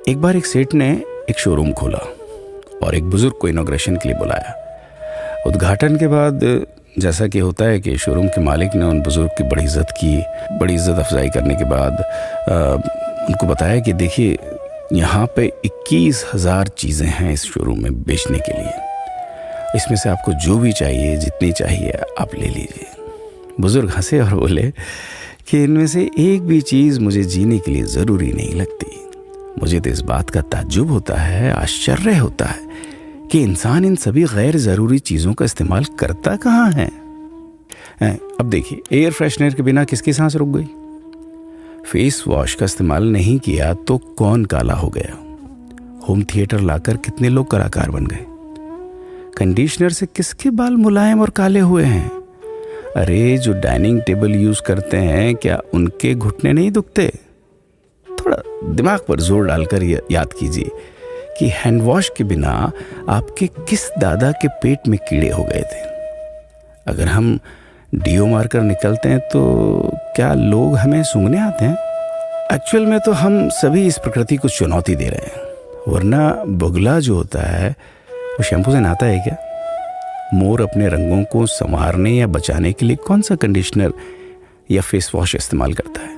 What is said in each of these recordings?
एक बार एक सेठ ने एक शोरूम खोला और एक बुजुर्ग को इनॉग्रेशन के लिए बुलाया। उद्घाटन के बाद जैसा कि होता है कि शोरूम के मालिक ने उन बुजुर्ग की बड़ी इज्जत की। बड़ी इज्जत अफजाई करने के बाद उनको बताया कि देखिए, यहाँ पे 21,000 चीज़ें हैं इस शोरूम में बेचने के लिए। इसमें से आपको जो भी चाहिए, जितनी चाहिए आप ले लीजिए। बुजुर्ग हंसे और बोले कि इनमें से एक भी चीज़ मुझे जीने के लिए ज़रूरी नहीं लगती। मुझे तो इस बात का ताज्जुब होता है, आश्चर्य होता है कि इंसान इन सभी गैर ज़रूरी चीज़ों का इस्तेमाल करता कहाँ है। अब देखिए, एयर फ्रेशनर के बिना किसकी सांस रुक गई? फेस वॉश का इस्तेमाल नहीं किया तो कौन काला हो गया? होम थिएटर लाकर कितने लोग कलाकार बन गए? कंडीशनर से किसके बाल मुलायम और काले हुए हैं? अरे, जो डाइनिंग टेबल यूज़ करते हैं, क्या उनके घुटने नहीं दुखते? थोड़ा दिमाग पर जोर डालकर याद कीजिए कि हैंड वॉश के बिना आपके किस दादा के पेट में कीड़े हो गए थे। अगर हम डीओ मारकर निकलते हैं तो क्या लोग हमें सूंघने आते हैं? एक्चुअल में तो हम सभी इस प्रकृति को चुनौती दे रहे हैं, वरना बुगला जो होता है वो शैम्पू से नहाता है क्या? मोर अपने रंगों को संवारने या बचाने के लिए कौन सा कंडीशनर या फेस वॉश इस्तेमाल करता है?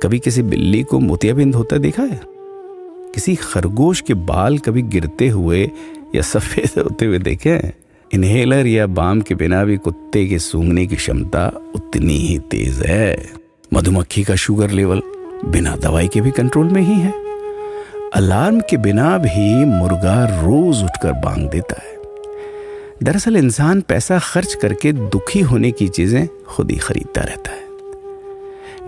कभी किसी बिल्ली को मोतियाबिंद होता देखा है? किसी खरगोश के बाल कभी गिरते हुए या सफ़ेद होते हुए देखे हैं? इनहेलर या बाम के बिना भी कुत्ते के सूंघने की क्षमता उतनी ही तेज है। मधुमक्खी का शुगर लेवल बिना दवाई के भी कंट्रोल में ही है। अलार्म के बिना भी मुर्गा रोज उठकर बांग देता है। दरअसल इंसान पैसा खर्च करके दुखी होने की चीजें खुद ही खरीदता रहता है।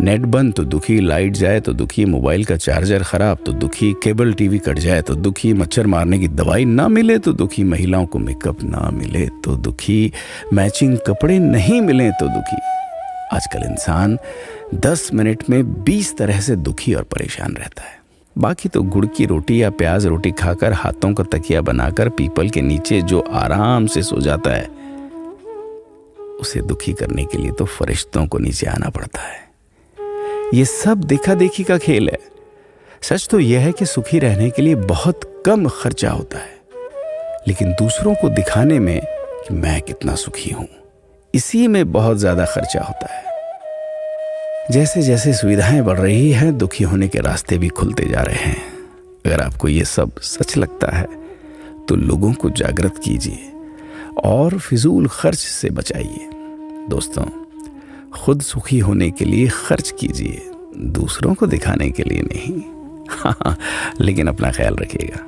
नेट बंद तो दुखी, लाइट जाए तो दुखी, मोबाइल का चार्जर खराब तो दुखी, केबल टीवी कट जाए तो दुखी, मच्छर मारने की दवाई ना मिले तो दुखी, महिलाओं को मेकअप ना मिले तो दुखी, मैचिंग कपड़े नहीं मिले तो दुखी। आजकल इंसान 10 मिनट में 20 तरह से दुखी और परेशान रहता है। बाकी तो गुड़ की रोटी या प्याज रोटी खाकर हाथों का तकिया बनाकर पीपल के नीचे जो आराम से सो जाता है, उसे दुखी करने के लिए तो फरिश्तों को नीचे आना पड़ता है। ये सब देखा देखी का खेल है। सच तो यह है कि सुखी रहने के लिए बहुत कम खर्चा होता है, लेकिन दूसरों को दिखाने में कि मैं कितना सुखी हूं, इसी में बहुत ज्यादा खर्चा होता है। जैसे जैसे सुविधाएं बढ़ रही हैं, दुखी होने के रास्ते भी खुलते जा रहे हैं। अगर आपको ये सब सच लगता है तो लोगों को जागृत कीजिए और फिजूल खर्च से बचाइए। दोस्तों, खुद सुखी होने के लिए खर्च कीजिए, दूसरों को दिखाने के लिए नहीं। हाँ, लेकिन अपना ख्याल रखिएगा।